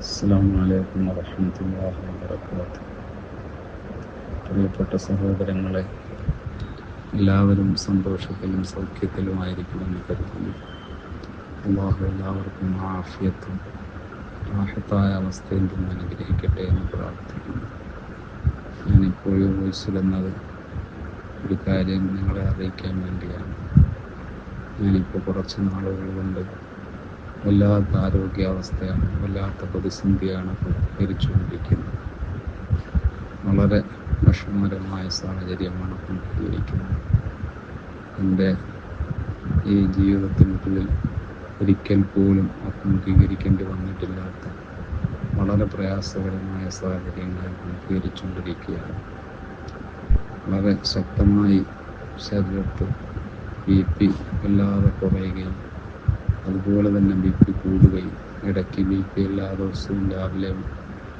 അസ്സലാമു അലൈക്കും വറഹ്മത്തുള്ളാഹി വബറകാതുഹു. പ്രിയപ്പെട്ട സഹോദരങ്ങളെ, എല്ലാവരും സന്തോഷത്തിലും സൗഖ്യത്തിലുമായിരിക്കുമെന്ന് കരുതുന്നു. അല്ലാഹു എല്ലാവർക്കും ആഫിയത്തും റാഹത്തായ അവസ്ഥയിൽ നിന്ന് അനുഗ്രഹിക്കട്ടെ എന്ന് പ്രാർത്ഥിക്കുന്നു. ഞാനിപ്പോഴും വോയിസിടുന്നത് ഒരു കാര്യം നിങ്ങളെ അറിയിക്കാൻ വേണ്ടിയാണ്. ഞാനിപ്പോൾ കുറച്ച് നാളുകൾ കൊണ്ട് വല്ലാത്ത ആരോഗ്യാവസ്ഥയാണ്, വല്ലാത്ത പ്രതിസന്ധിയാണ് പരിഹരിച്ചുകൊണ്ടിരിക്കുന്നത്. വളരെ വിഷമകരമായ സാഹചര്യമാണ് അഭിമുഖീകരിക്കുന്നത്. എൻ്റെ ഈ ജീവിതത്തിനുള്ളിൽ ഒരിക്കൽ പോലും അഭിമുഖീകരിക്കേണ്ടി വന്നിട്ടില്ലാത്ത വളരെ പ്രയാസകരമായ സാഹചര്യങ്ങൾ അഭിമുഖീകരിച്ചുകൊണ്ടിരിക്കുകയാണ്. വളരെ ശക്തമായി ശരീരത്ത് BP വല്ലാതെ കുറയുകയും അതുപോലെ തന്നെ BP കൂടുകയും, ഇടയ്ക്ക് BP എല്ലാ ദിവസവും രാവിലെ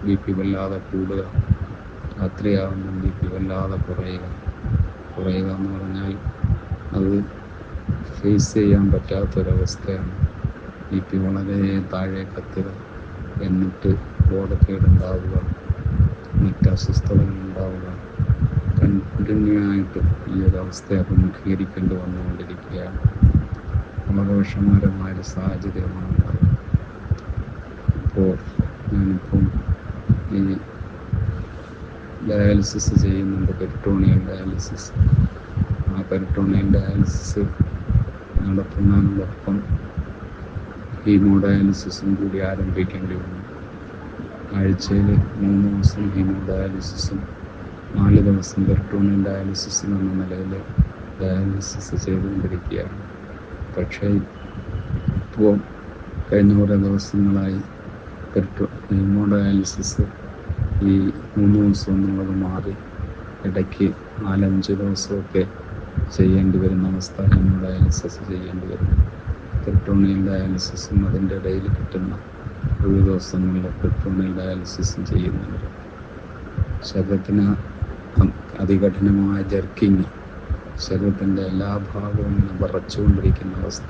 BP വല്ലാതെ കൂടുക, രാത്രിയാവുമ്പോൾ BP വല്ലാതെ കുറയുക എന്ന് പറഞ്ഞാൽ അത് ഫേസ് ചെയ്യാൻ പറ്റാത്തൊരവസ്ഥയാണ്. BP വളരെ താഴേക്കെത്തുക, എന്നിട്ട് ബോധക്കേടുണ്ടാവുക, മറ്റ് അസ്വസ്ഥതകൾ ഉണ്ടാവുക, കണ്ടിന്യൂ ആയിട്ട് ഈ ഒരു അവസ്ഥയെ അഭിമുഖീകരിക്കേണ്ടി വന്നുകൊണ്ടിരിക്കുകയാണ്. വളരെ വിഷമകരമായൊരു സാഹചര്യമാണ് ഉണ്ടാകുന്നത്. ഇപ്പോൾ ഞാനിപ്പം ഈ ഡയാലിസിസ് ചെയ്യുന്നുണ്ട്, പെരിറ്റോണിയൽ ഡയാലിസിസ്. ആ പെരിറ്റോണിയൽ ഡയാലിസിസ് നടത്തുന്നതിനോടൊപ്പം ഹീമോഡയാലിസിസും കൂടി ആരംഭിക്കേണ്ടി വന്നു. ആഴ്ചയിൽ 3 ദിവസം ഹീമോഡയാലിസിസും 4 ദിവസം പെരിറ്റോണിയൽ ഡയാലിസിസും എന്ന നിലയിൽ ഡയാലിസിസ് ചെയ്തുകൊണ്ടിരിക്കുകയാണ്. പക്ഷേ ഇപ്പോൾ കഴിഞ്ഞ കുറേ ദിവസങ്ങളായി ഹീമോഡയാലിസിസ് ഈ 3 ദിവസം എന്നുള്ളത് മാറി ഇടയ്ക്ക് 4-5 ദിവസമൊക്കെ ചെയ്യേണ്ടി വരുന്ന അവസ്ഥ, ഹീമോഡയാലിസിസ് ചെയ്യേണ്ടി വരുന്നു. പെരിറ്റോണിയൽ ഡയാലിസിസും അതിൻ്റെ ഇടയിൽ കിട്ടുന്ന ഒഴിവ് ദിവസങ്ങളിൽ പെരിറ്റോണിയൽ ഡയാലിസിസും ചെയ്യുന്നുണ്ട്. ശരീരത്തിന് അതികഠിനമായ ജർക്കിങ്, ശരീരത്തിൻ്റെ എല്ലാ ഭാഗവും വിറച്ചുകൊണ്ടിരിക്കുന്ന അവസ്ഥ.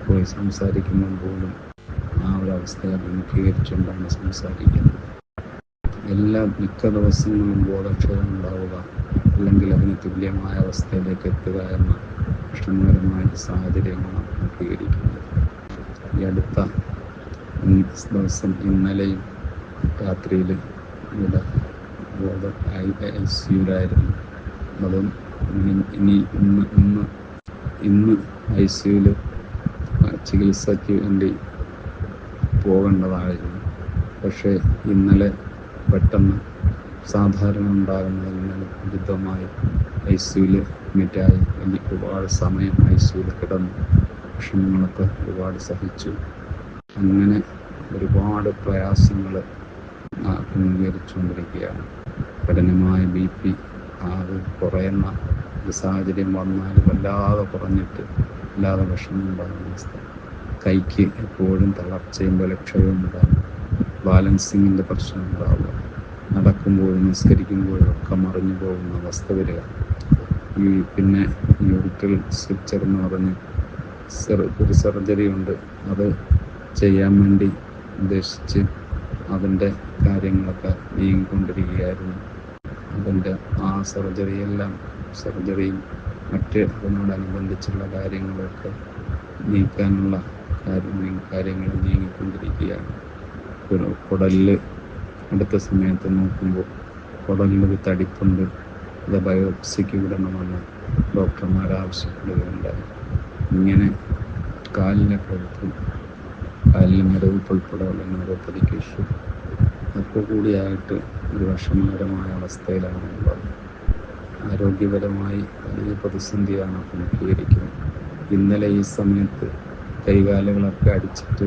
പോയി സംസാരിക്കുമ്പോൾ പോലും ആ ഒരു അവസ്ഥയെ അഭിമുഖീകരിച്ചുകൊണ്ടാണ് സംസാരിക്കുന്നത്. മിക്ക ദിവസങ്ങളും ബോധക്ഷയം ഉണ്ടാവുക, അല്ലെങ്കിൽ അതിന് തുല്യമായ അവസ്ഥയിലേക്ക് എത്തുക എന്ന വിഷമകരമായ സാഹചര്യമാണ് അഭിമുഖീകരിക്കുന്നത്. ഈ അടുത്ത ദിവസം ഇന്നലെയും രാത്രിയിൽ ഇവിടെ ICUലായിരുന്നു. അതും ഇന്ന് ICUവിൽ ചികിത്സയ്ക്ക് വേണ്ടി പോകേണ്ടതായിരുന്നു. പക്ഷേ ഇന്നലെ പെട്ടെന്ന് സാധാരണ ഉണ്ടാകുന്നതിൽ നിന്ന് വിരുദ്ധമായി ICUവിൽ അഡ്മിറ്റായി. എനിക്ക് ഒരുപാട് സമയം ICUവിൽ കിടന്നു, വിഷമങ്ങളൊക്കെ ഒരുപാട് സഹിച്ചു. അങ്ങനെ ഒരുപാട് പ്രയാസങ്ങൾ അഭിമുഖീകരിച്ചുകൊണ്ടിരിക്കുകയാണ്. കഠിനമായ BP അത് കുറയുന്ന ഒരു സാഹചര്യം വന്നാൽ വല്ലാതെ കുറഞ്ഞിട്ട് വല്ലാതെ വിഷമം ഉണ്ടാകുന്ന അവസ്ഥ. കൈക്ക് എപ്പോഴും തളർച്ചയും ബലക്ഷയവും ഉണ്ടാകും. ബാലൻസിങ്ങിൻ്റെ പ്രശ്നം ഉണ്ടാവുക, നടക്കുമ്പോഴും നിസ്കരിക്കുമ്പോഴും ഒക്കെ മറിഞ്ഞു പോകുന്ന അവസ്ഥ വരിക. പിന്നെ യൂറിട്രൽ സ്ട്രക്ചർ എന്ന് പറഞ്ഞ് ഒരു സർജറി ഉണ്ട്. അത് ചെയ്യാൻ വേണ്ടി ഉദ്ദേശിച്ച് അതിൻ്റെ കാര്യങ്ങളൊക്കെ നീങ്ങിക്കൊണ്ടിരിക്കുകയായിരുന്നു. അതിൻ്റെ ആ സർജറിയും മറ്റ് അതിനോടനുബന്ധിച്ചുള്ള കാര്യങ്ങളൊക്കെ നീക്കാനുള്ള കാര്യങ്ങൾ നീങ്ങിക്കൊണ്ടിരിക്കുകയാണ്. കുടലിൽ അടുത്ത സമയത്ത് നോക്കുമ്പോൾ കുടലിലൊരു തടിപ്പുണ്ട്, അത് ബയോപ്സിക്ക് വിടണമെന്ന് ഡോക്ടർമാർ ആവശ്യപ്പെടുകയുണ്ടായി. ഇങ്ങനെ കാലിലെ കഴുത്തും കാലിലെ മരവിപ്പുൾപ്പെടെയുള്ള ന്യൂറോപ്പതിക് ഇഷ്യൂ ഒക്കെ കൂടിയായിട്ട് ഒരു വിഷമകരമായ അവസ്ഥയിലാണ് ഉള്ളത്. ആരോഗ്യപരമായി വലിയ പ്രതിസന്ധിയാണ് അഭിമുഖീകരിക്കുന്നത്. ഇന്നലെ ഈ സമയത്ത് കൈകാലുകളൊക്കെ അടിച്ചിട്ട്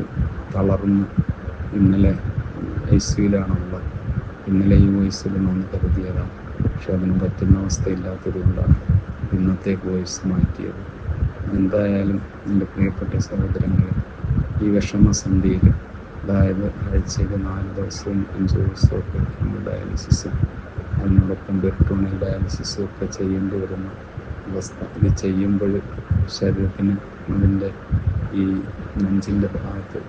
തളർന്ന് ഇന്നലെ ICUവിലാണുള്ളത്. ഇന്നലെ ഈ വോയിസിലെന്ന് കരുതിയതാണ്, പക്ഷെ അതിന് പറ്റുന്ന അവസ്ഥയില്ലാത്തതുകൊണ്ടാണ് ഇന്നത്തേക്ക് വോയിസ് മാറ്റിയത്. എന്തായാലും എൻ്റെ പ്രിയപ്പെട്ട സഹോദരങ്ങൾ, ഈ വിഷമസന്ധിയിൽ, അതായത് ആഴ്ചയിൽ 4 ദിവസവും 5 ദിവസമൊക്കെ ഹീമോഡയാലിസിസും അതിനോടൊപ്പം പെരിറ്റോണിയൽ ഡയാലിസിസും ഒക്കെ ചെയ്യേണ്ടി വരുന്ന അവസ്ഥ. ഇത് ചെയ്യുമ്പോൾ ശരീരത്തിന് അതിൻ്റെ ഈ നെഞ്ചിൻ്റെ ഭാഗത്ത്,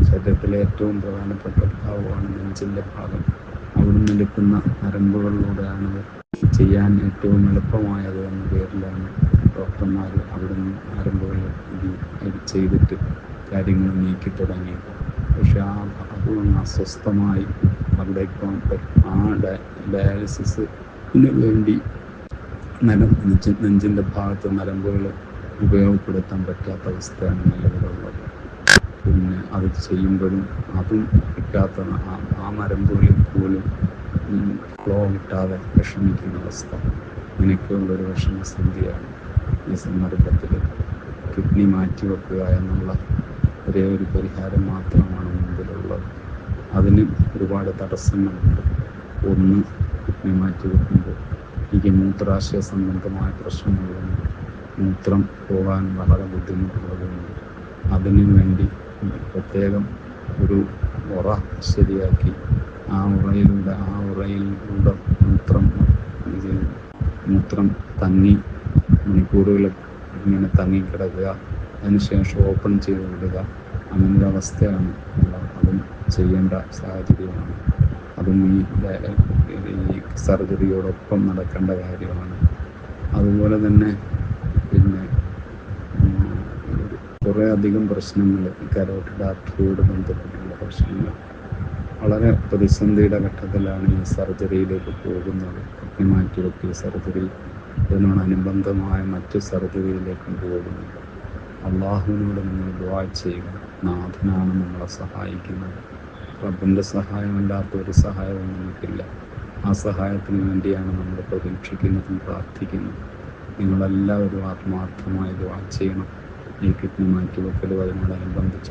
ശരീരത്തിലെ ഏറ്റവും പ്രധാനപ്പെട്ട ഭാഗമാണ് നെഞ്ചിൻ്റെ ഭാഗം. അവിടുന്ന് എടുക്കുന്ന നരമ്പുകളിലൂടെയാണ് ചെയ്യാൻ ഏറ്റവും എളുപ്പമായത് എന്ന പേരിലാണ് ഡോക്ടർമാർ അവിടുന്ന് നരമ്പുകൾ ഇത് ചെയ്തിട്ട് കാര്യങ്ങൾ നീക്കി തുടങ്ങിയത്. പക്ഷെ അതൊന്ന് അസ്വസ്ഥമായി അവിടെ ഇപ്പം ആ ഡയാലിസിന് വേണ്ടി നെഞ്ചിൻ്റെ ഭാഗത്ത് നരമ്പുകൾ ഉപയോഗപ്പെടുത്താൻ പറ്റാത്ത അവസ്ഥയാണ് നിലവിലുള്ളത്. പിന്നെ അത് ചെയ്യുമ്പോഴും അതും കിട്ടാത്ത ആ നരമ്പുകളിൽ പോലും ഫ്ലോ കിട്ടാതെ വിഷമിക്കുന്ന അവസ്ഥ. ഇങ്ങനെയൊക്കെയുള്ളൊരു വിഷമസന്ധിയാണ് ഈ സന്ദർഭത്തിൽ. കിഡ്നി മാറ്റിവെക്കുക എന്നുള്ള ഒരേ ഒരു പരിഹാരം മാത്രമാണ് മുമ്പിലുള്ളത്. അതിന് ഒരുപാട് തടസ്സങ്ങളുണ്ട്. ഒന്ന്, കിഡ്നി മാറ്റിവെക്കുമ്പോൾ എനിക്ക് മൂത്രാശയ സംബന്ധമായ പ്രശ്നങ്ങളുണ്ട്. മൂത്രം പോകാൻ വളരെ ബുദ്ധിമുട്ടുള്ളതുകൊണ്ട് അതിനു വേണ്ടി പ്രത്യേകം ഒരു ഉറ ശരിയാക്കി ആ ഉറയിലൂടെ മൂത്രം തങ്ങി മണിക്കൂറുകൾ ഇങ്ങനെ തങ്ങിക്കിടക്കുക, അതിനുശേഷം ഓപ്പൺ ചെയ്ത് വിടുക, അങ്ങനൊരു അവസ്ഥയാണ്. അതും ചെയ്യേണ്ട സാഹചര്യമാണ്. അതും ഈ സർജറിയോടൊപ്പം നടക്കേണ്ട കാര്യമാണ്. അതുപോലെ തന്നെ പിന്നെ കുറേ അധികം പ്രശ്നങ്ങൾ, കരോട്ടിഡ് ആർട്ടറിയോട് ബന്ധപ്പെട്ടുള്ള പ്രശ്നങ്ങൾ വളരെ പ്രതിസന്ധിയുടെ ഘട്ടത്തിലാണ് ഈ സർജറിയിലേക്ക് പോകുന്നത്. കിഡ്നി മാറ്റിവെക്കൽ സർജറി, ഇതിനോടനുബന്ധമായ മറ്റ് സർജറിയിലേക്കും പോകുന്നത്. അള്ളാഹുവിനോട് നിങ്ങൾ ദുആ ചെയ്യുക. നാഥനാണ് നമ്മളെ സഹായിക്കുന്നത്. റബ്ബിൻ്റെ സഹായമല്ലാത്ത ഒരു സഹായവും നമുക്കില്ല. ആ സഹായത്തിന് വേണ്ടിയാണ് നമ്മൾ പ്രതീക്ഷിക്കുന്നതും പ്രാർത്ഥിക്കുന്നതും. നിങ്ങളെല്ലാവരും ആത്മാർത്ഥമായി ദുആ ചെയ്യണം. ഈ കിഡ്നി മാറ്റിവെക്കലും അതിനോടനുബന്ധിച്ച്